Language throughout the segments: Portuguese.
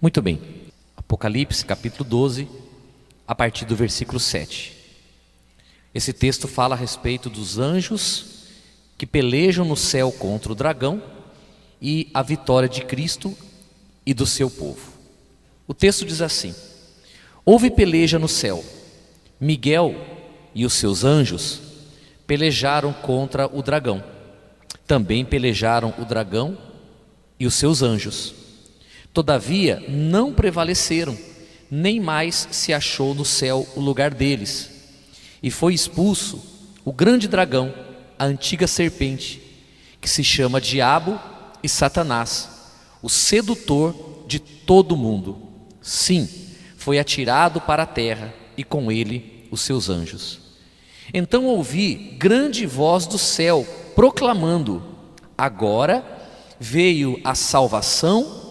Muito bem, Apocalipse capítulo 12, a partir do versículo 7. Esse texto fala a respeito dos anjos que pelejam no céu contra o dragão e a vitória de Cristo e do seu povo. O texto diz assim: houve peleja no céu, Miguel e os seus anjos pelejaram contra o dragão, também pelejaram o dragão e os seus anjos. Todavia não prevaleceram, nem mais se achou no céu o lugar deles. E foi expulso o grande dragão, a antiga serpente, que se chama Diabo e Satanás, o sedutor de todo mundo. Sim, foi atirado para a terra, e com ele os seus anjos. Então ouvi grande voz do céu, proclamando: agora veio a salvação,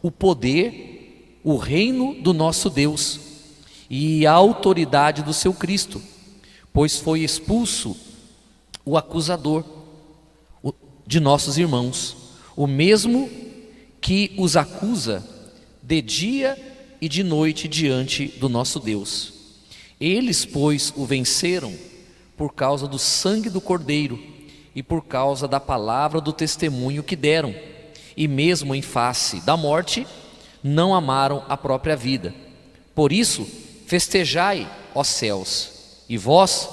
o poder, o reino do nosso Deus e a autoridade do seu Cristo, pois foi expulso o acusador de nossos irmãos, o mesmo que os acusa de dia e de noite diante do nosso Deus. Eles, pois, o venceram por causa do sangue do Cordeiro e por causa da palavra do testemunho que deram, e mesmo em face da morte, não amaram a própria vida. Por isso, festejai, ó céus, e vós,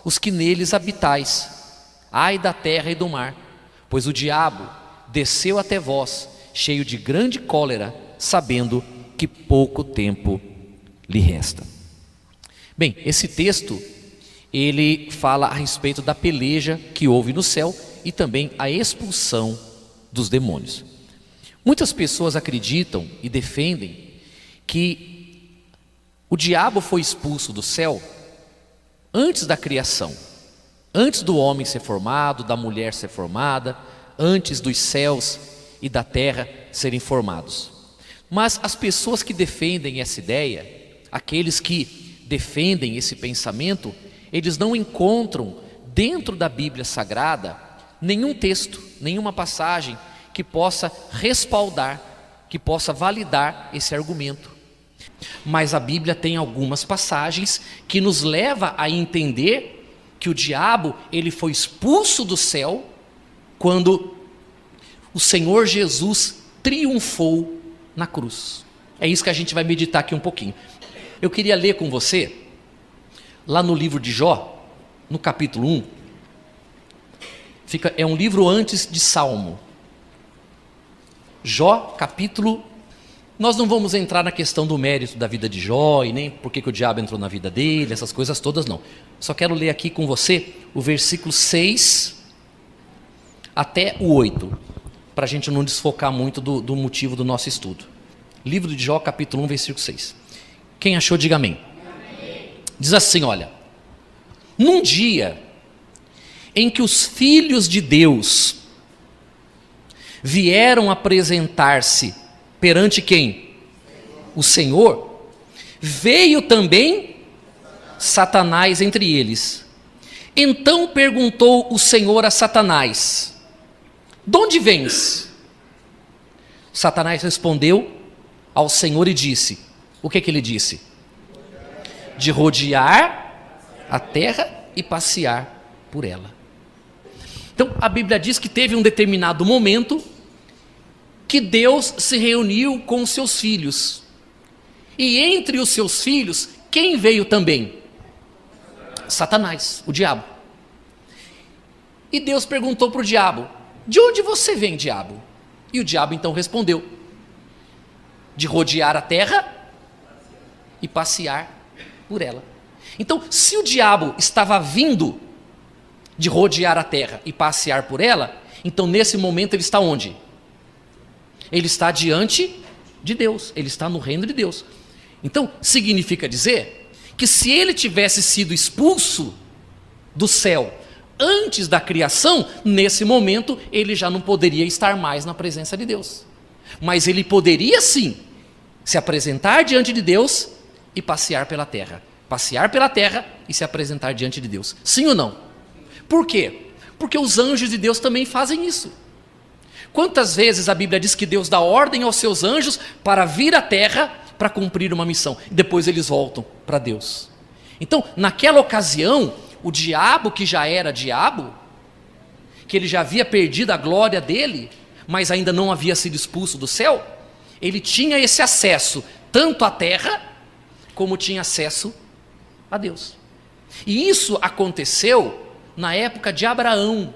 os que neles habitais. Ai da terra e do mar, pois o diabo desceu até vós, cheio de grande cólera, sabendo que pouco tempo lhe resta. Bem, esse texto, ele fala a respeito da peleja que houve no céu e também a expulsão dos demônios. Muitas pessoas acreditam e defendem que o diabo foi expulso do céu antes da criação, antes do homem ser formado, da mulher ser formada, antes dos céus e da terra serem formados. Mas as pessoas que defendem essa ideia, aqueles que defendem esse pensamento, eles não encontram dentro da Bíblia Sagrada nenhum texto, nenhuma passagem que possa respaldar, que possa validar esse argumento. Mas a Bíblia tem algumas passagens que nos leva a entender que o diabo, ele foi expulso do céu quando o Senhor Jesus triunfou na cruz. É isso que a gente vai meditar aqui um pouquinho. Eu queria ler com você lá no livro de Jó, no capítulo 1. É um livro antes de Salmo. Jó, capítulo... Nós não vamos entrar na questão do mérito da vida de Jó e nem por que o diabo entrou na vida dele, essas coisas todas não. Só quero ler aqui com você o versículo 6 até o 8, para a gente não desfocar muito do motivo do nosso estudo. Livro de Jó, capítulo 1, versículo 6. Quem achou, diga amém. Amém. Diz assim, olha: num dia em que os filhos de Deus vieram apresentar-se perante quem? O Senhor, veio também Satanás entre eles. Então perguntou o Senhor a Satanás: de onde vens? Satanás respondeu ao Senhor e disse: o que ele disse? De rodear a terra e passear por ela. Então a Bíblia diz que teve um determinado momento que Deus se reuniu com os seus filhos. E entre os seus filhos, quem veio também? Satanás, o diabo. E Deus perguntou para o diabo: de onde você vem, diabo? E o diabo então respondeu: de rodear a terra e passear por ela. Então, se o diabo estava vindo de rodear a terra e passear por ela, então nesse momento ele está onde? Ele está diante de Deus, ele está no reino de Deus. Então, significa dizer que se ele tivesse sido expulso do céu antes da criação, nesse momento ele já não poderia estar mais na presença de Deus. Mas ele poderia sim se apresentar diante de Deus e passear pela terra. Passear pela terra e se apresentar diante de Deus. Sim ou não? Por quê? Porque os anjos de Deus também fazem isso. Quantas vezes a Bíblia diz que Deus dá ordem aos seus anjos para vir à terra para cumprir uma missão, e depois eles voltam para Deus. Então, naquela ocasião, o diabo, que já era diabo, que ele já havia perdido a glória dele, mas ainda não havia sido expulso do céu, ele tinha esse acesso tanto à terra, como tinha acesso a Deus. E isso aconteceu na época de Abraão.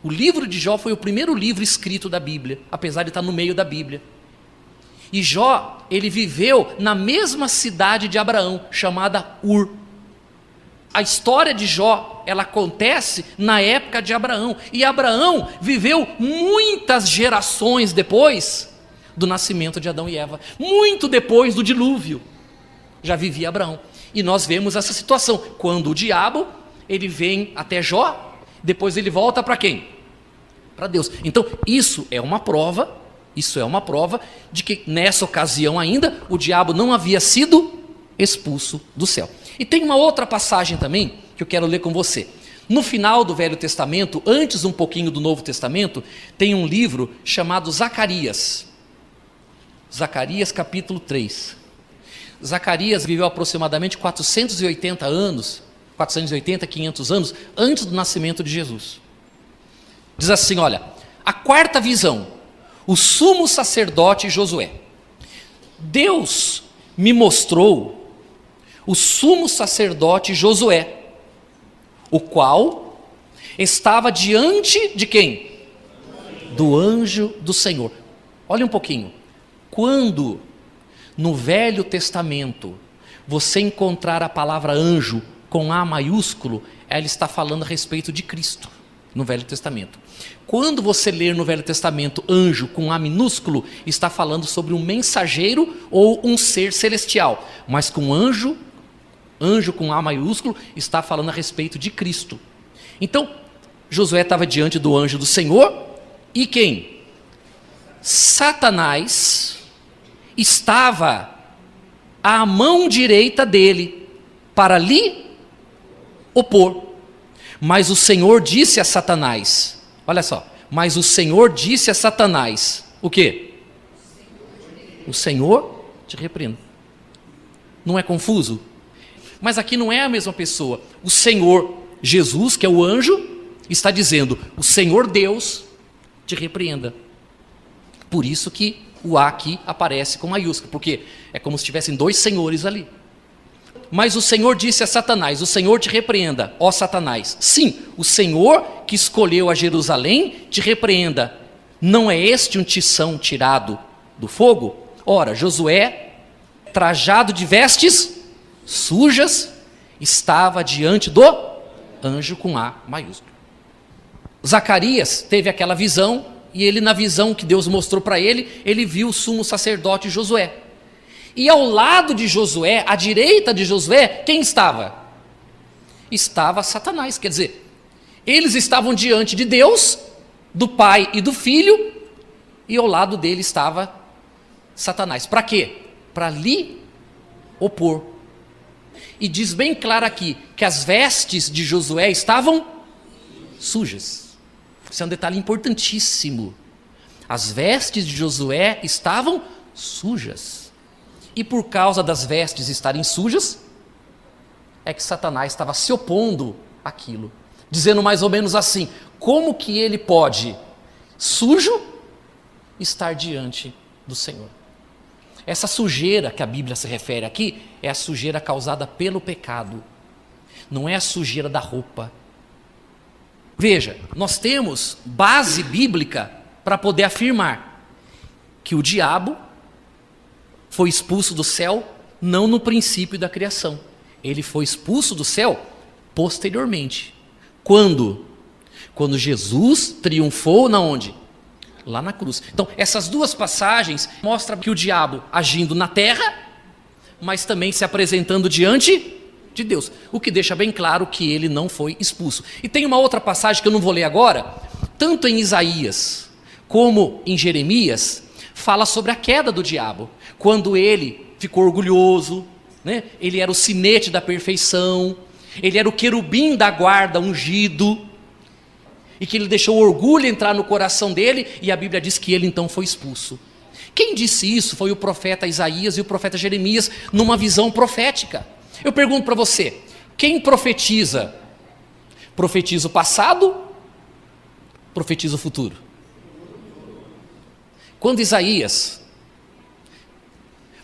O livro de Jó foi o primeiro livro escrito da Bíblia, apesar de estar no meio da Bíblia. E Jó, ele viveu na mesma cidade de Abraão, chamada Ur. A história de Jó, ela acontece na época de Abraão. E Abraão viveu muitas gerações depois do nascimento de Adão e Eva. Muito depois do dilúvio, já vivia Abraão. E nós vemos essa situação, quando o diabo, ele vem até Jó, depois ele volta para quem? Para Deus. Então, isso é uma prova de que nessa ocasião ainda, o diabo não havia sido expulso do céu. E tem uma outra passagem também, que eu quero ler com você. No final do Velho Testamento, antes um pouquinho do Novo Testamento, tem um livro chamado Zacarias. Zacarias capítulo 3. Zacarias viveu aproximadamente 480 anos, 500 anos, antes do nascimento de Jesus. Diz assim, olha, a quarta visão, o sumo sacerdote Josué. Deus me mostrou o sumo sacerdote Josué, o qual estava diante de quem? Do anjo do Senhor. Olha um pouquinho, quando no Velho Testamento você encontrar a palavra anjo com A maiúsculo, ela está falando a respeito de Cristo, no Velho Testamento. Quando você ler no Velho Testamento anjo com A minúsculo, está falando sobre um mensageiro ou um ser celestial, mas com anjo com A maiúsculo, está falando a respeito de Cristo. Então, Josué estava diante do anjo do Senhor, e quem? Satanás estava à mão direita dele, para lhe opor. Mas o Senhor disse a Satanás, olha só, mas o Senhor disse a Satanás, o quê? O Senhor te repreenda. Não é confuso? Mas aqui não é a mesma pessoa. O Senhor Jesus, que é o anjo, está dizendo, o Senhor Deus te repreenda. Por isso que o A aqui aparece com maiúsculo, porque é como se tivessem dois senhores ali. Mas o Senhor disse a Satanás, o Senhor te repreenda, ó Satanás. Sim, o Senhor que escolheu a Jerusalém te repreenda. Não é este um tição tirado do fogo? Ora, Josué, trajado de vestes sujas, estava diante do anjo com A maiúsculo. Zacarias teve aquela visão, e ele, na visão que Deus mostrou para ele, ele viu o sumo sacerdote Josué. E ao lado de Josué, à direita de Josué, quem estava? Estava Satanás, quer dizer, eles estavam diante de Deus, do Pai e do Filho, e ao lado dele estava Satanás. Para quê? Para lhe opor. E diz bem claro aqui, que as vestes de Josué estavam sujas. Isso é um detalhe importantíssimo. As vestes de Josué estavam sujas. E por causa das vestes estarem sujas, é que Satanás estava se opondo àquilo, dizendo mais ou menos assim, como que ele pode, sujo, estar diante do Senhor? Essa sujeira que a Bíblia se refere aqui, é a sujeira causada pelo pecado, não é a sujeira da roupa. Veja, nós temos base bíblica para poder afirmar que o diabo foi expulso do céu não no princípio da criação. Ele foi expulso do céu posteriormente. Quando? Quando Jesus triunfou na onde? Lá na cruz. Então, essas duas passagens mostram que o diabo agindo na terra, mas também se apresentando diante de Deus, o que deixa bem claro que ele não foi expulso. E tem uma outra passagem que eu não vou ler agora, tanto em Isaías como em Jeremias, fala sobre a queda do diabo, quando ele ficou orgulhoso, né? Ele era o sinete da perfeição, ele era o querubim da guarda ungido, e que ele deixou o orgulho entrar no coração dele, e a Bíblia diz que ele então foi expulso. Quem disse isso foi o profeta Isaías e o profeta Jeremias, numa visão profética. Eu pergunto para você, quem profetiza? Profetiza o passado? Profetiza o futuro? Quando Isaías,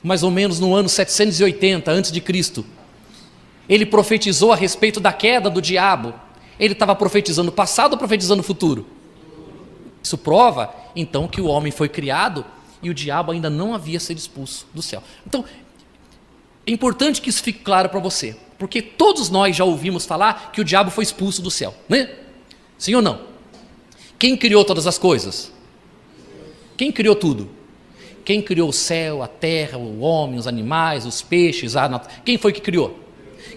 mais ou menos no ano 780 a.C., ele profetizou a respeito da queda do diabo, ele estava profetizando o passado ou profetizando o futuro? Isso prova, então, que o homem foi criado e o diabo ainda não havia sido expulso do céu. Então, é importante que isso fique claro para você, porque todos nós já ouvimos falar que o diabo foi expulso do céu, né? Sim ou não? Quem criou todas as coisas? Quem criou tudo? Quem criou o céu, a terra, o homem, os animais, os peixes, quem foi que criou?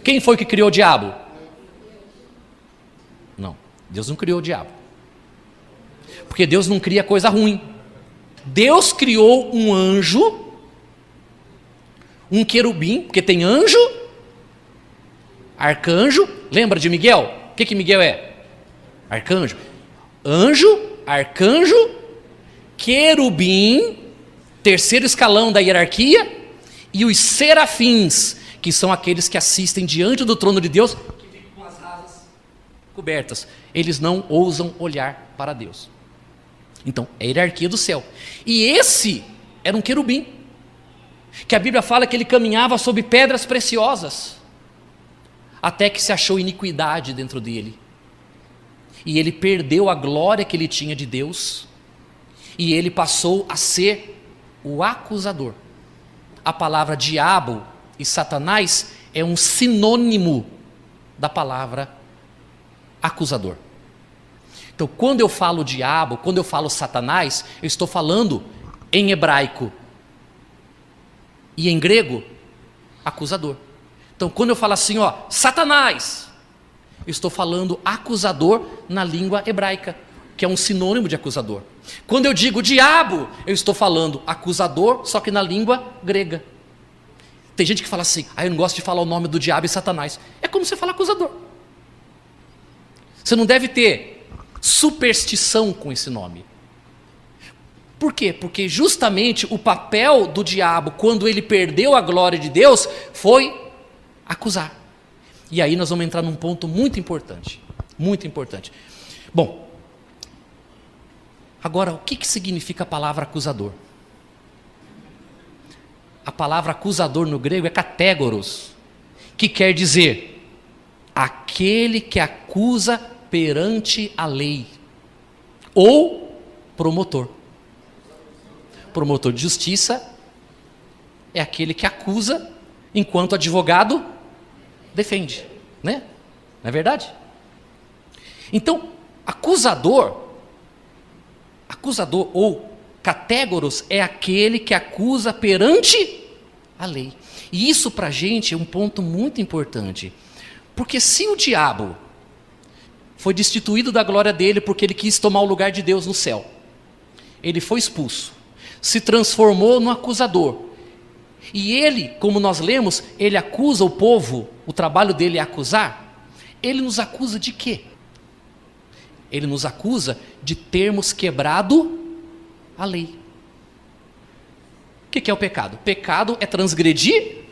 Quem foi que criou o diabo? Não, Deus não criou o diabo. Porque Deus não cria coisa ruim. Deus criou um anjo, um querubim, porque tem anjo, arcanjo. Lembra de Miguel? O que Miguel é? Arcanjo. Anjo, arcanjo, querubim, terceiro escalão da hierarquia, e os serafins, que são aqueles que assistem diante do trono de Deus, que ficam com as asas cobertas. Eles não ousam olhar para Deus. Então, é a hierarquia do céu. E esse era um querubim, que a Bíblia fala que ele caminhava sobre pedras preciosas, até que se achou iniquidade dentro dele. E ele perdeu a glória que ele tinha de Deus, e ele passou a ser o acusador. A palavra diabo e Satanás é um sinônimo da palavra acusador. Então, quando eu falo diabo, quando eu falo Satanás, eu estou falando em hebraico e em grego, acusador. Então, quando eu falo assim, Satanás, eu estou falando acusador na língua hebraica, que é um sinônimo de acusador. Quando eu digo diabo, eu estou falando acusador, só que na língua grega. Tem gente que fala assim, eu não gosto de falar o nome do diabo e Satanás. É como você fala acusador. Você não deve ter superstição com esse nome. Por quê? Porque justamente o papel do diabo, quando ele perdeu a glória de Deus, foi acusar. E aí nós vamos entrar num ponto muito importante. Muito importante. Bom, agora o que significa a palavra acusador? A palavra acusador no grego é kategoros, que quer dizer aquele que acusa perante a lei, ou promotor. Promotor de justiça é aquele que acusa enquanto advogado defende, né? Não é verdade? Então, acusador ou categoros é aquele que acusa perante a lei. E isso para a gente é um ponto muito importante, porque se o diabo foi destituído da glória dele porque ele quis tomar o lugar de Deus no céu, ele foi expulso, se transformou no acusador, e ele, como nós lemos, ele acusa o povo, o trabalho dele é acusar. Ele nos acusa de quê? Ele nos acusa de termos quebrado a lei. O que é o pecado? Pecado é transgredir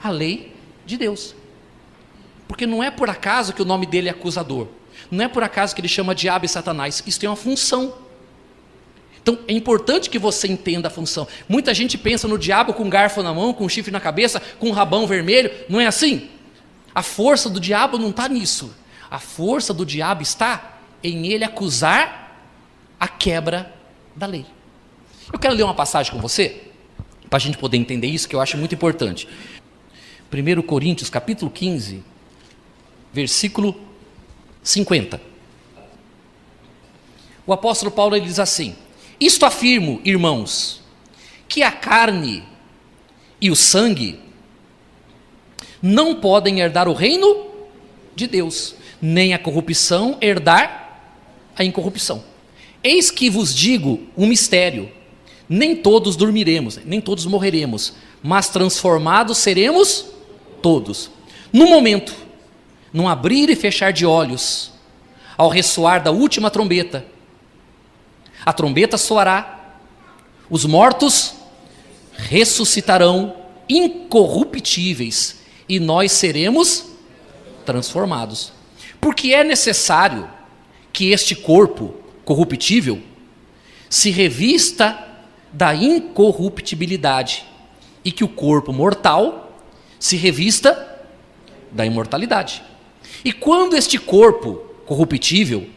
a lei de Deus. Porque não é por acaso que o nome dele é acusador. Não é por acaso que ele chama diabo e Satanás. Isso tem uma função. Então é importante que você entenda a função. Muita gente pensa no diabo com um garfo na mão, com um chifre na cabeça, com um rabão vermelho. Não é assim? A força do diabo não está nisso. A força do diabo está em ele acusar a quebra da lei. Eu quero ler uma passagem com você, para a gente poder entender isso, que eu acho muito importante. 1 Coríntios, capítulo 15, versículo 50. O apóstolo Paulo ele diz assim: isto afirmo, irmãos, que a carne e o sangue não podem herdar o reino de Deus, nem a corrupção herdar a incorrupção. Eis que vos digo um mistério: nem todos dormiremos, nem todos morreremos, mas transformados seremos todos. No momento, num abrir e fechar de olhos, ao ressoar da última trombeta. A trombeta soará, os mortos ressuscitarão incorruptíveis e nós seremos transformados. Porque é necessário que este corpo corruptível se revista da incorruptibilidade e que o corpo mortal se revista da imortalidade. E quando este corpo corruptível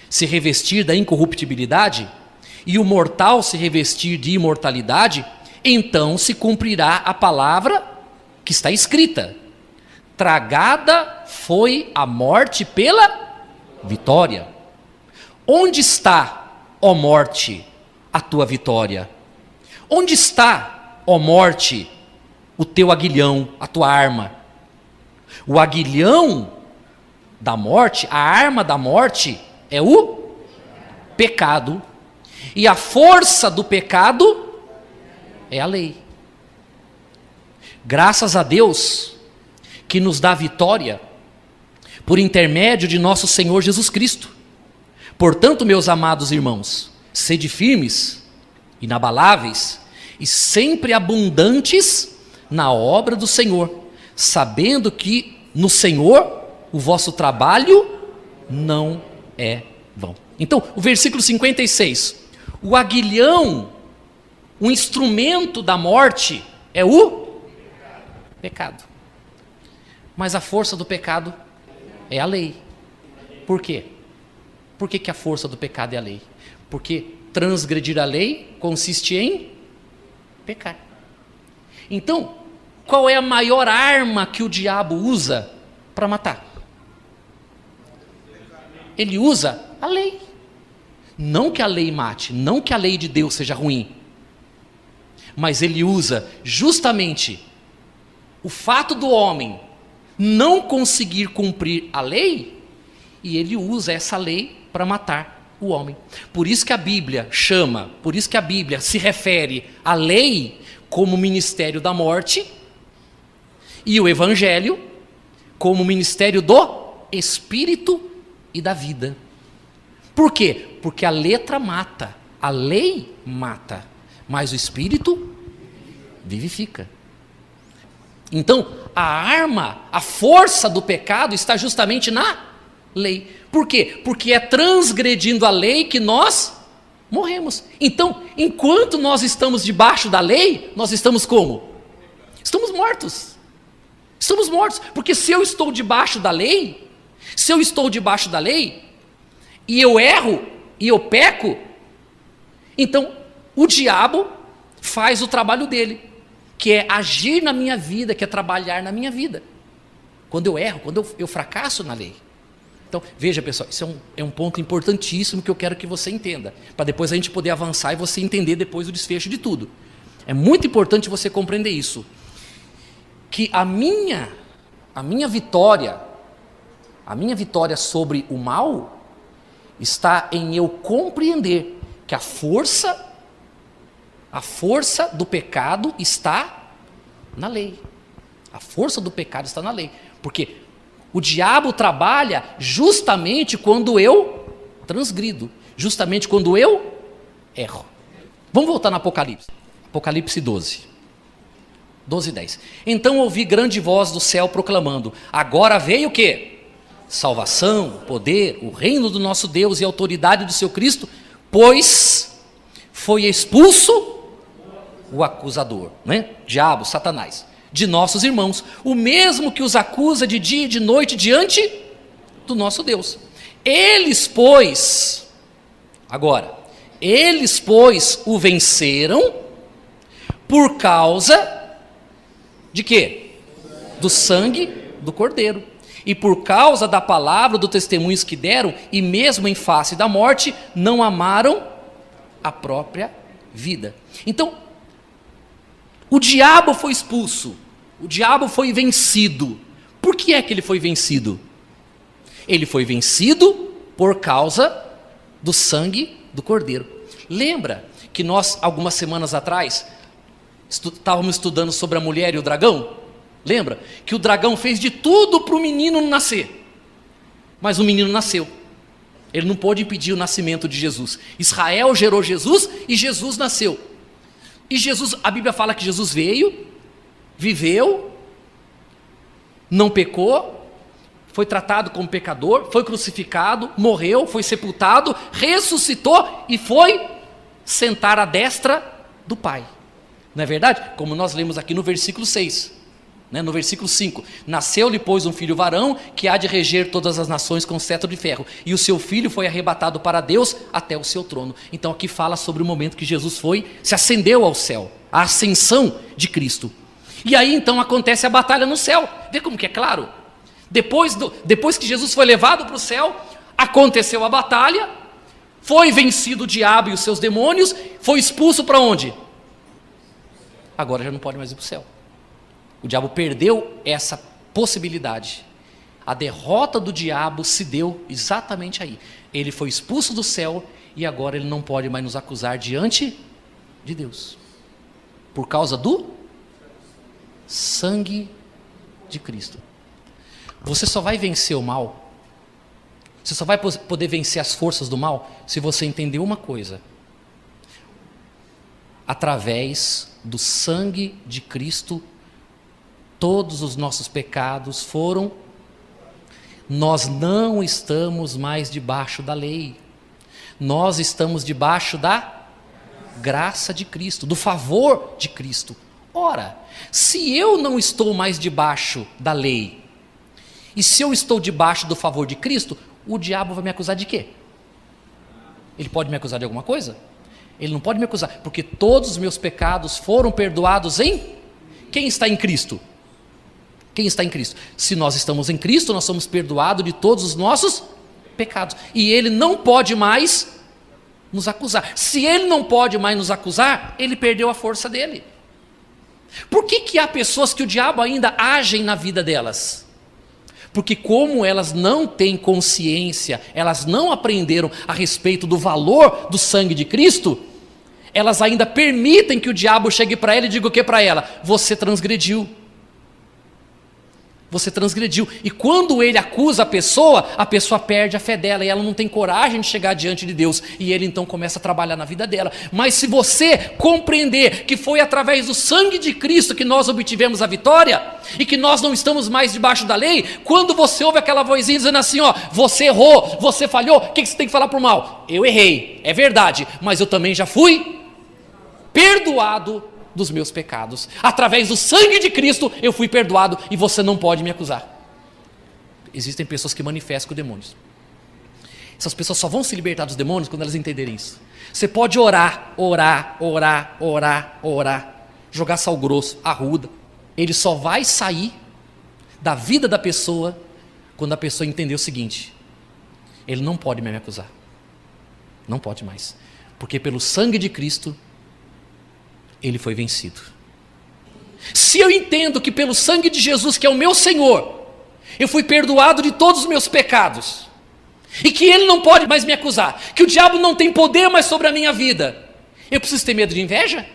se revestir da incorruptibilidade e o mortal se revestir de imortalidade, então se cumprirá a palavra que está escrita: tragada foi a morte pela vitória. Onde está, ó morte, a tua vitória? Onde está, ó morte, o teu aguilhão, a tua arma? O aguilhão da morte, a arma da morte, é o pecado. E a força do pecado é a lei. Graças a Deus que nos dá vitória por intermédio de nosso Senhor Jesus Cristo. Portanto, meus amados irmãos, sede firmes, inabaláveis e sempre abundantes na obra do Senhor, sabendo que no Senhor o vosso trabalho não é vão. Então, o versículo 56, o aguilhão, o instrumento da morte é o pecado. Mas a força do pecado é a lei. Por quê? Por que a força do pecado é a lei? Porque transgredir a lei consiste em pecar. Então, qual é a maior arma que o diabo usa para matar? Ele usa a lei. Não que a lei mate, não que a lei de Deus seja ruim, mas ele usa justamente o fato do homem não conseguir cumprir a lei, e ele usa essa lei para matar o homem. Por isso que a Bíblia se refere à lei como ministério da morte e o Evangelho como ministério do Espírito e da vida. Por quê? Porque a letra mata, a lei mata, mas o Espírito vivifica. Então, a arma, a força do pecado está justamente na lei. Por quê? Porque é transgredindo a lei que nós morremos. Então, enquanto nós estamos debaixo da lei, nós estamos como? Estamos mortos. Estamos mortos, porque se eu estou debaixo da lei, e eu erro, e eu peco, então o diabo faz o trabalho dele, que é agir na minha vida, que é trabalhar na minha vida. Quando eu erro, quando eu fracasso na lei. Então, veja pessoal, isso é um ponto importantíssimo que eu quero que você entenda, para depois a gente poder avançar e você entender depois o desfecho de tudo. É muito importante você compreender isso, que a minha vitória sobre o mal está em eu compreender que a força do pecado está na lei. A força do pecado está na lei. Porque o diabo trabalha justamente quando eu transgrido, justamente quando eu erro. Vamos voltar no Apocalipse. Apocalipse 12, 10. Então ouvi grande voz do céu proclamando: agora veio o quê? Salvação, poder, o reino do nosso Deus e a autoridade do seu Cristo, pois foi expulso o acusador, né? Diabo, Satanás, de nossos irmãos, o mesmo que os acusa de dia e de noite diante do nosso Deus. Eles, pois, o venceram por causa de quê? Do sangue do Cordeiro. E por causa da palavra do testemunho que deram, e mesmo em face da morte, não amaram a própria vida. Então, o diabo foi expulso, o diabo foi vencido. Por que é que ele foi vencido? Ele foi vencido por causa do sangue do Cordeiro. Lembra que nós, algumas semanas atrás, estávamos estudando sobre a mulher e o dragão? Lembra? Que o dragão fez de tudo para o menino nascer. Mas o menino nasceu. Ele não pôde impedir o nascimento de Jesus. Israel gerou Jesus e Jesus nasceu. E Jesus, a Bíblia fala que Jesus veio, viveu, não pecou, foi tratado como pecador, foi crucificado, morreu, foi sepultado, ressuscitou e foi sentar à destra do Pai. Não é verdade? Como nós lemos aqui no versículo 6. No versículo 5, nasceu-lhe, pois, um filho varão, que há de reger todas as nações com cetro de ferro, e o seu filho foi arrebatado para Deus até o seu trono. Então aqui fala sobre o momento que Jesus se ascendeu ao céu, a ascensão de Cristo. E aí então acontece a batalha no céu. Vê como que é claro? Depois que Jesus foi levado para o céu, aconteceu a batalha, foi vencido o diabo e os seus demônios, foi expulso para onde? Agora já não pode mais ir para o céu. O diabo perdeu essa possibilidade. A derrota do diabo se deu exatamente aí. Ele foi expulso do céu e agora ele não pode mais nos acusar diante de Deus. Por causa do sangue de Cristo. Você só vai vencer o mal, você só vai poder vencer as forças do mal se você entender uma coisa: através do sangue de Cristo, todos os nossos pecados foram. Nós não estamos mais debaixo da lei, nós estamos debaixo da graça de Cristo, do favor de Cristo. Ora, se eu não estou mais debaixo da lei, e se eu estou debaixo do favor de Cristo, o diabo vai me acusar de quê? Ele pode me acusar de alguma coisa? Ele não pode me acusar, porque todos os meus pecados foram perdoados em quem está em Cristo? Quem está em Cristo? Se nós estamos em Cristo, nós somos perdoados de todos os nossos pecados. E Ele não pode mais nos acusar. Se Ele não pode mais nos acusar, Ele perdeu a força dele. Por que há pessoas que o diabo ainda agem na vida delas? Porque como elas não têm consciência, elas não aprenderam a respeito do valor do sangue de Cristo, elas ainda permitem que o diabo chegue para ela e diga o que para ela? Você transgrediu. Você transgrediu. E quando ele acusa a pessoa perde a fé dela e ela não tem coragem de chegar diante de Deus. E ele então começa a trabalhar na vida dela. Mas se você compreender que foi através do sangue de Cristo que nós obtivemos a vitória e que nós não estamos mais debaixo da lei, quando você ouve aquela vozinha dizendo assim, você errou, você falhou, o que você tem que falar para o mal? Eu errei, é verdade, mas eu também já fui perdoado dos meus pecados. Através do sangue de Cristo eu fui perdoado e você não pode me acusar. Existem pessoas que manifestam com demônios. Essas pessoas só vão se libertar dos demônios quando elas entenderem isso. Você pode orar, jogar sal grosso, arruda. Ele só vai sair da vida da pessoa quando a pessoa entender o seguinte: ele não pode mais me acusar. Não pode mais. Porque pelo sangue de Cristo ele foi vencido. Se eu entendo que pelo sangue de Jesus, que é o meu Senhor, eu fui perdoado de todos os meus pecados, e que Ele não pode mais me acusar, que o diabo não tem poder mais sobre a minha vida, eu preciso ter medo de inveja?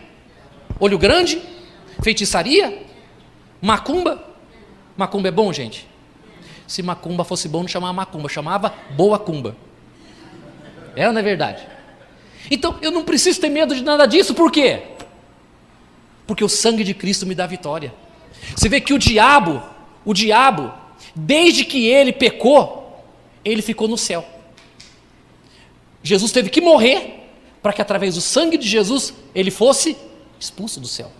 Olho grande? Feitiçaria? Macumba? Macumba é bom, gente? Se macumba fosse bom, não chamava macumba, chamava boa cumba. É ou não é verdade? Então eu não preciso ter medo de nada disso, por quê? Porque o sangue de Cristo me dá vitória. Você vê que o diabo, desde que ele pecou, ele ficou no céu. Jesus teve que morrer para que através do sangue de Jesus ele fosse expulso do céu.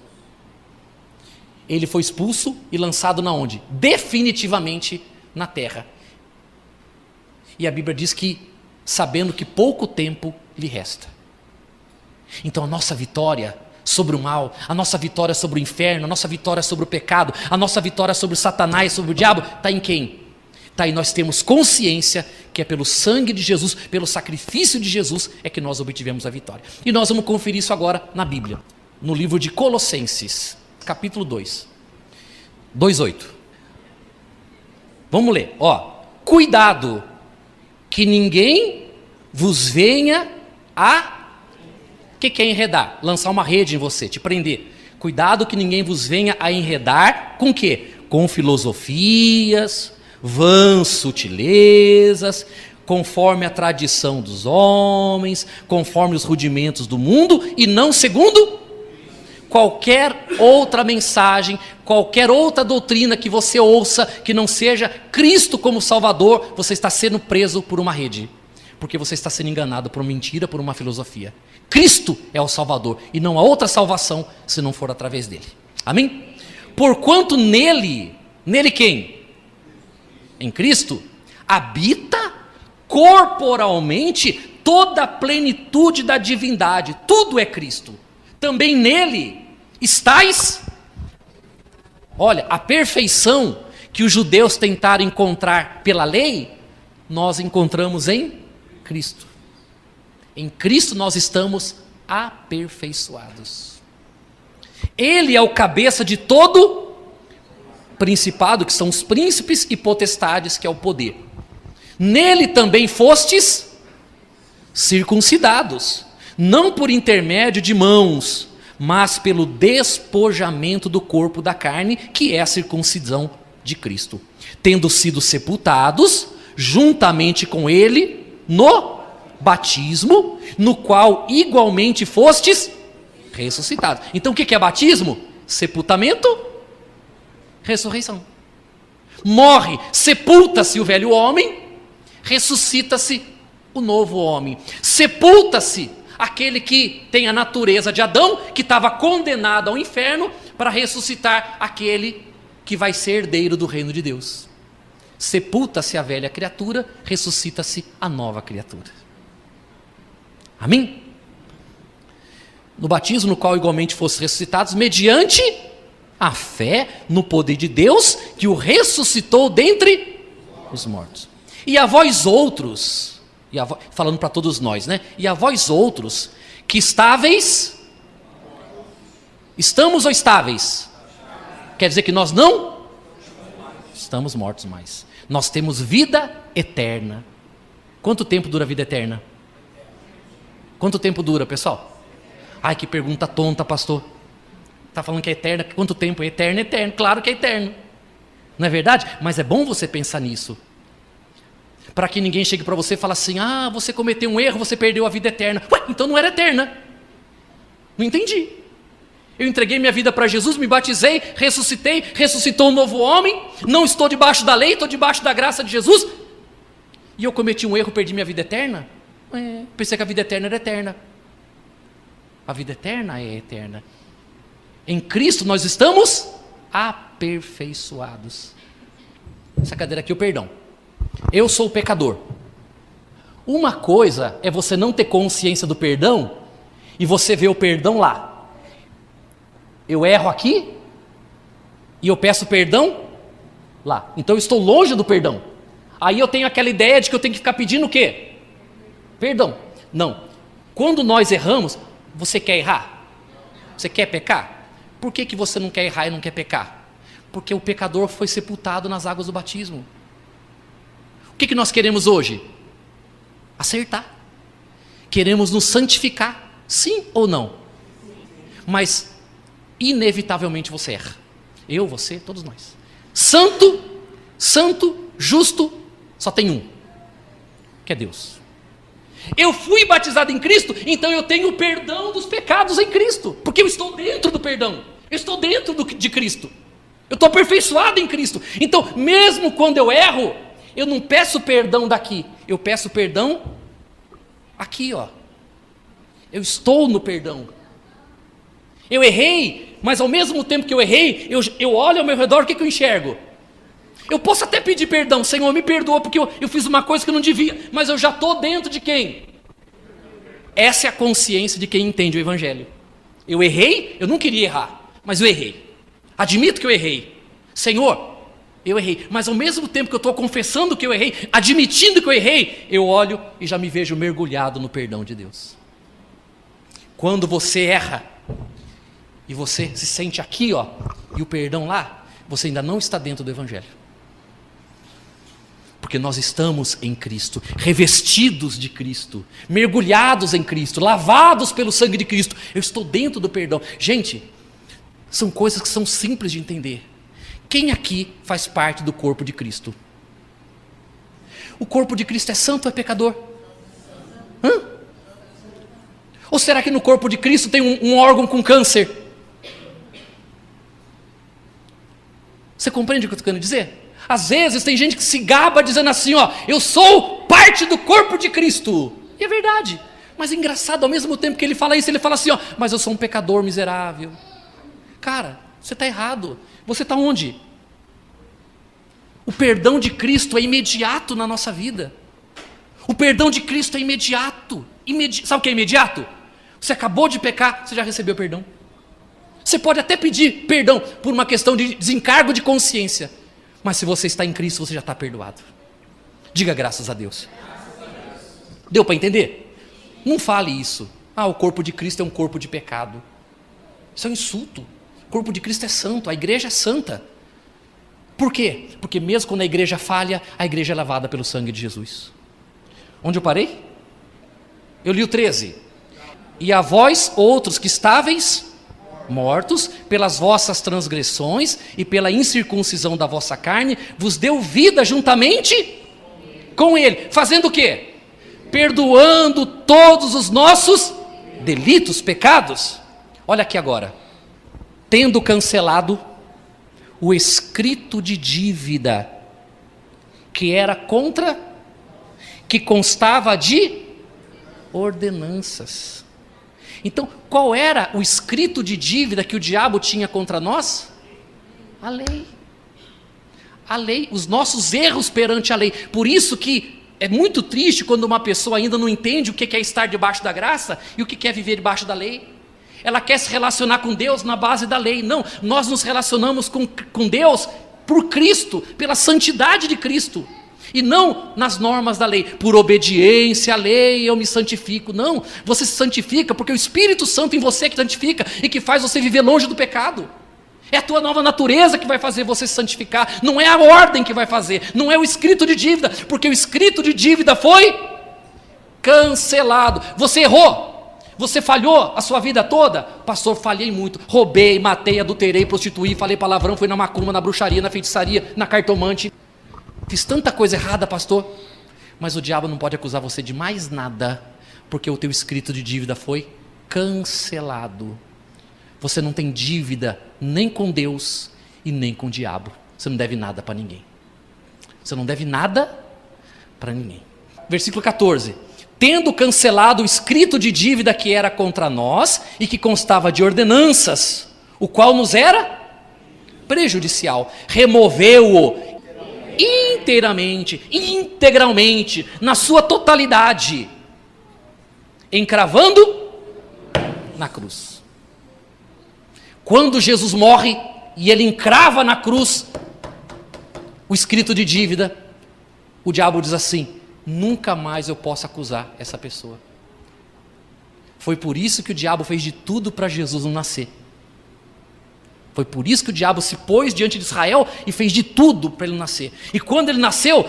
Ele foi expulso e lançado na onde? Definitivamente na terra. E a Bíblia diz que, sabendo que pouco tempo lhe resta. Então a nossa vitória sobre o mal, a nossa vitória sobre o inferno, a nossa vitória sobre o pecado, a nossa vitória sobre o Satanás, sobre o diabo, está em quem? Está aí, nós temos consciência que é pelo sangue de Jesus, pelo sacrifício de Jesus, é que nós obtivemos a vitória. E nós vamos conferir isso agora na Bíblia, no livro de Colossenses, capítulo 2, 2:8. Vamos ler, cuidado, que ninguém vos venha a... O que é enredar? Lançar uma rede em você, te prender. Cuidado que ninguém vos venha a enredar com o quê? Com filosofias, vãs sutilezas, conforme a tradição dos homens, conforme os rudimentos do mundo, e não segundo qualquer outra mensagem, qualquer outra doutrina que você ouça, que não seja Cristo como Salvador. Você está sendo preso por uma rede, porque você está sendo enganado por uma mentira, por uma filosofia. Cristo é o Salvador, e não há outra salvação se não for através dele. Amém? Porquanto nele quem? Em Cristo, habita corporalmente toda a plenitude da divindade. Tudo é Cristo. Também nele estáis. Olha, a perfeição que os judeus tentaram encontrar pela lei, nós encontramos em Cristo. Em Cristo nós estamos aperfeiçoados. Ele é o cabeça de todo principado, que são os príncipes e potestades, que é o poder. Nele também fostes circuncidados, não por intermédio de mãos, mas pelo despojamento do corpo da carne, que é a circuncisão de Cristo, tendo sido sepultados juntamente com ele no batismo, no qual igualmente fostes ressuscitados. Então o que é batismo? Sepultamento, ressurreição. Morre, sepulta-se o velho homem, ressuscita-se o novo homem. Sepulta-se aquele que tem a natureza de Adão, que estava condenado ao inferno, para ressuscitar aquele que vai ser herdeiro do reino de Deus. Sepulta-se a velha criatura, ressuscita-se a nova criatura. Amém? No batismo, no qual igualmente fossem ressuscitados, mediante a fé no poder de Deus, que o ressuscitou dentre os mortos. E a vós outros, falando para todos nós, né? E a vós outros, que estáveis, estamos ou estáveis? Quer dizer que nós não estamos mortos mais. Nós temos vida eterna. Quanto tempo dura a vida eterna? Quanto tempo dura, pessoal? Ai, que pergunta tonta, pastor. Está falando que é eterna? Quanto tempo? Eterno, eterno. Claro que é eterno. Não é verdade? Mas é bom você pensar nisso. Para que ninguém chegue para você e fale assim: ah, você cometeu um erro, você perdeu a vida eterna. Ué, então não era eterna. Não entendi. Eu entreguei minha vida para Jesus, me batizei, ressuscitei, ressuscitou um novo homem, não estou debaixo da lei, estou debaixo da graça de Jesus, e eu cometi um erro, perdi minha vida eterna? Pensei que a vida eterna era eterna. A vida eterna é eterna. Em Cristo nós estamos aperfeiçoados. Essa cadeira aqui é o perdão. Eu sou o pecador. Uma coisa é você não ter consciência do perdão e você vê o perdão lá. Eu erro aqui e eu peço perdão lá. Então eu estou longe do perdão. Aí eu tenho aquela ideia de que eu tenho que ficar pedindo o quê? Perdão. Não. Quando nós erramos, você quer errar? Você quer pecar? Por que você não quer errar e não quer pecar? Porque o pecador foi sepultado nas águas do batismo. O que nós queremos hoje? Acertar. Queremos nos santificar, sim ou não? Mas inevitavelmente você erra. Eu, você, todos nós. Santo, justo, só tem um, que é Deus. Eu fui batizado em Cristo, então eu tenho o perdão dos pecados em Cristo, porque eu estou dentro do perdão, eu estou dentro de Cristo, eu estou aperfeiçoado em Cristo. Então, mesmo quando eu erro, eu não peço perdão daqui, eu peço perdão aqui, ó. Eu estou no perdão. Eu errei, mas ao mesmo tempo que eu errei, eu olho ao meu redor, o que eu enxergo? Eu posso até pedir perdão: Senhor, me perdoa porque eu fiz uma coisa que eu não devia, mas eu já estou dentro de quem? Essa é a consciência de quem entende o Evangelho. Eu errei, eu não queria errar, mas eu errei. Admito que eu errei. Senhor, eu errei, mas ao mesmo tempo que eu estou confessando que eu errei, admitindo que eu errei, eu olho e já me vejo mergulhado no perdão de Deus. Quando você erra e você se sente aqui, ó, e o perdão lá, você ainda não está dentro do Evangelho. Porque nós estamos em Cristo, revestidos de Cristo, mergulhados em Cristo, lavados pelo sangue de Cristo. Eu estou dentro do perdão. Gente, são coisas que são simples de entender. Quem aqui faz parte do corpo de Cristo? O corpo de Cristo é santo ou é pecador? Hã? Ou será que no corpo de Cristo tem um órgão com câncer? Você compreende o que eu estou querendo dizer? Às vezes tem gente que se gaba dizendo assim, ó, eu sou parte do corpo de Cristo. E é verdade. Mas é engraçado, ao mesmo tempo que ele fala isso, ele fala assim, ó, mas eu sou um pecador miserável. Cara, você está errado. Você está onde? O perdão de Cristo é imediato na nossa vida. O perdão de Cristo é imediato. Sabe o que é imediato? Você acabou de pecar, você já recebeu perdão. Você pode até pedir perdão por uma questão de desencargo de consciência, mas se você está em Cristo, você já está perdoado. Diga graças a Deus. Deu para entender? Não fale isso. Ah, o corpo de Cristo é um corpo de pecado. Isso é um insulto. O corpo de Cristo é santo, a igreja é santa. Por quê? Porque mesmo quando a igreja falha, a igreja é lavada pelo sangue de Jesus. Onde eu parei? Eu li o 13. E a vós, outros que estáveis mortos pelas vossas transgressões e pela incircuncisão da vossa carne, vos deu vida juntamente com ele. Fazendo o quê? Perdoando todos os nossos delitos, pecados. Olha aqui agora. Tendo cancelado o escrito de dívida que era contra, que constava de ordenanças. Então, qual era o escrito de dívida que o diabo tinha contra nós? A lei. A lei, os nossos erros perante a lei. Por isso que é muito triste quando uma pessoa ainda não entende o que é estar debaixo da graça e o que é viver debaixo da lei. Ela quer se relacionar com Deus na base da lei. Não, nós nos relacionamos com Deus por Cristo, pela santidade de Cristo. E não nas normas da lei, por obediência à lei eu me santifico. Não, você se santifica porque o Espírito Santo em você que santifica e que faz você viver longe do pecado. É a tua nova natureza que vai fazer você se santificar, não é a ordem que vai fazer, não é o escrito de dívida, porque o escrito de dívida foi cancelado. Você errou, você falhou a sua vida toda. Pastor, falhei muito, roubei, matei, adulterei, prostituí, falei palavrão, fui na macumba, na bruxaria, na feitiçaria, na cartomante. Fiz tanta coisa errada, pastor, mas o diabo não pode acusar você de mais nada, porque o teu escrito de dívida foi cancelado. Você não tem dívida nem com Deus e nem com o diabo. Você não deve nada para ninguém. Você não deve nada para ninguém. Versículo 14. Tendo cancelado o escrito de dívida que era contra nós e que constava de ordenanças, o qual nos era prejudicial, removeu-o integralmente, na sua totalidade, encravando na cruz. Quando Jesus morre e ele encrava na cruz o escrito de dívida, o diabo diz assim: nunca mais eu posso acusar essa pessoa. Foi por isso que o diabo fez de tudo para Jesus não nascer. Foi por isso que o diabo se pôs diante de Israel e fez de tudo para ele nascer. E quando ele nasceu,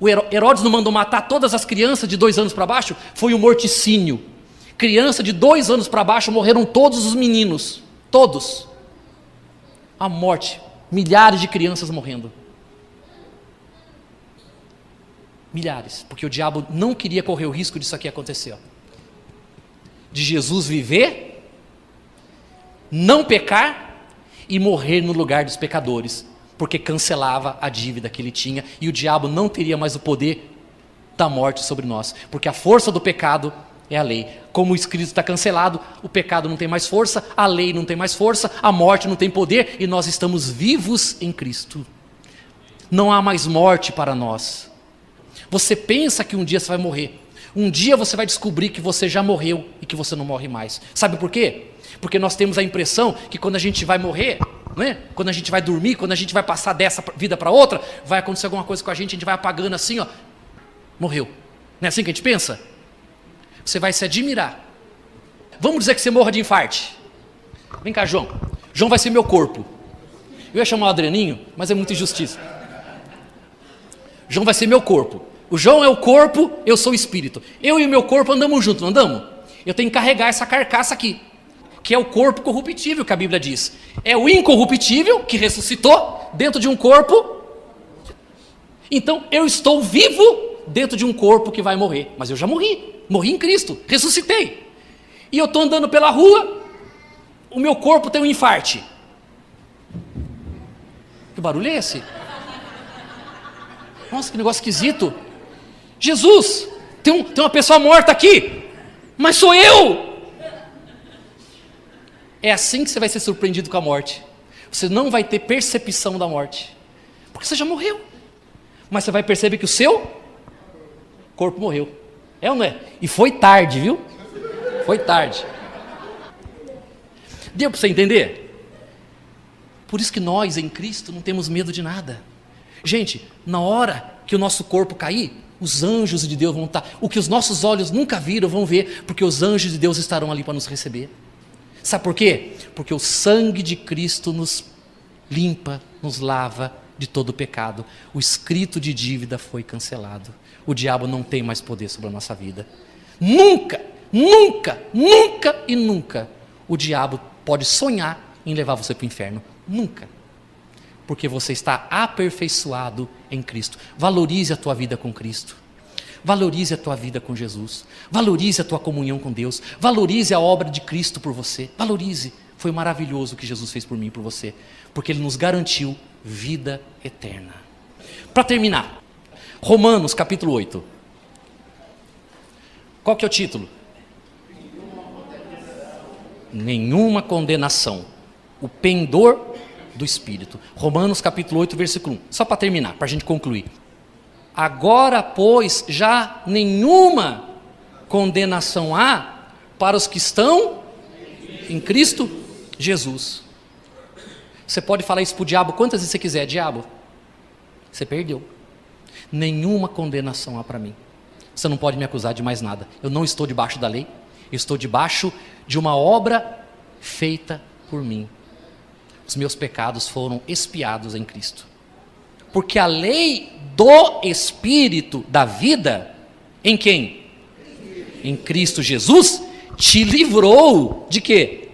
o Herodes não mandou matar todas as crianças de 2 anos para baixo, foi o morticínio. Criança de 2 anos para baixo, morreram todos os meninos, todos. A morte, milhares de crianças morrendo. Milhares, porque o diabo não queria correr o risco disso aqui acontecer. De Jesus viver, não pecar e morrer no lugar dos pecadores, porque cancelava a dívida que ele tinha, e o diabo não teria mais o poder da morte sobre nós, porque a força do pecado é a lei. Como o escrito está cancelado, o pecado não tem mais força, a lei não tem mais força, a morte não tem poder, e nós estamos vivos em Cristo. Não há mais morte para nós. Você pensa que um dia você vai morrer, um dia você vai descobrir que você já morreu e que você não morre mais. Sabe por quê? Porque nós temos a impressão que quando a gente vai morrer, né? Quando a gente vai dormir, quando a gente vai passar dessa vida para outra, vai acontecer alguma coisa com a gente vai apagando assim, ó, morreu. Não é assim que a gente pensa? Você vai se admirar. Vamos dizer que você morra de infarte. Vem cá, João. João vai ser meu corpo. Eu ia chamar o Adrianinho, mas é muita injustiça. João vai ser meu corpo. O João é o corpo, eu sou o espírito. Eu e o meu corpo andamos juntos, não andamos? Eu tenho que carregar essa carcaça aqui, que é o corpo corruptível que a Bíblia diz. É o incorruptível que ressuscitou dentro de um corpo. Então eu estou vivo dentro de um corpo que vai morrer. Mas eu já morri em Cristo, ressuscitei. E eu estou andando pela rua, o meu corpo tem um infarte. Que barulho é esse? Nossa, que negócio esquisito. Jesus, tem uma pessoa morta aqui, mas sou eu. É assim que você vai ser surpreendido com a morte. Você não vai ter percepção da morte, porque você já morreu. Mas você vai perceber que o seu corpo morreu. É ou não é? E foi tarde, viu? Foi tarde. Deu para você entender? Por isso que nós, em Cristo, não temos medo de nada. Gente, na hora que o nosso corpo cair, os anjos de Deus vão estar. O que os nossos olhos nunca viram, vão ver, porque os anjos de Deus estarão ali para nos receber. Sabe por quê? Porque o sangue de Cristo nos limpa, nos lava de todo o pecado. O escrito de dívida foi cancelado. O diabo não tem mais poder sobre a nossa vida. Nunca, nunca, nunca e nunca o diabo pode sonhar em levar você para o inferno. Nunca. Porque você está aperfeiçoado em Cristo. Valorize a tua vida com Cristo. Valorize a tua vida com Jesus. Valorize a tua comunhão com Deus. Valorize a obra de Cristo por você. Valorize. Foi maravilhoso o que Jesus fez por mim e por você. Porque Ele nos garantiu vida eterna. Para terminar, Romanos capítulo 8. Qual que é o título? Nenhuma condenação. O pendor do Espírito. Romanos capítulo 8, versículo 1. Só para terminar, para a gente concluir. Agora, pois, já nenhuma condenação há para os que estão em Cristo Jesus. Você pode falar isso para o diabo quantas vezes você quiser. Diabo, você perdeu. Nenhuma condenação há para mim. Você não pode me acusar de mais nada. Eu não estou debaixo da lei. Eu estou debaixo de uma obra feita por mim. Os meus pecados foram expiados em Cristo. Porque a lei do Espírito da vida, em quem? Em Cristo Jesus, te livrou de quê?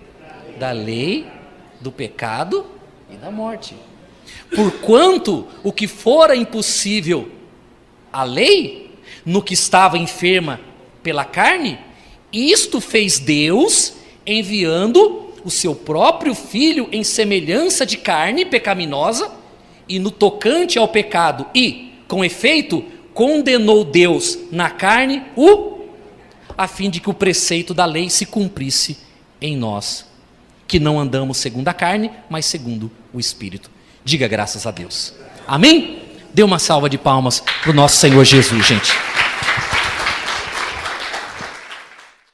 Da lei, do pecado e da morte. Porquanto o que fora impossível à lei, no que estava enferma pela carne, isto fez Deus, enviando o seu próprio Filho em semelhança de carne pecaminosa, e no tocante ao pecado, e, com efeito, condenou Deus na carne a fim de que o preceito da lei se cumprisse em nós, que não andamos segundo a carne, mas segundo o Espírito. Diga graças a Deus. Amém? Dê uma salva de palmas para o nosso Senhor Jesus, gente.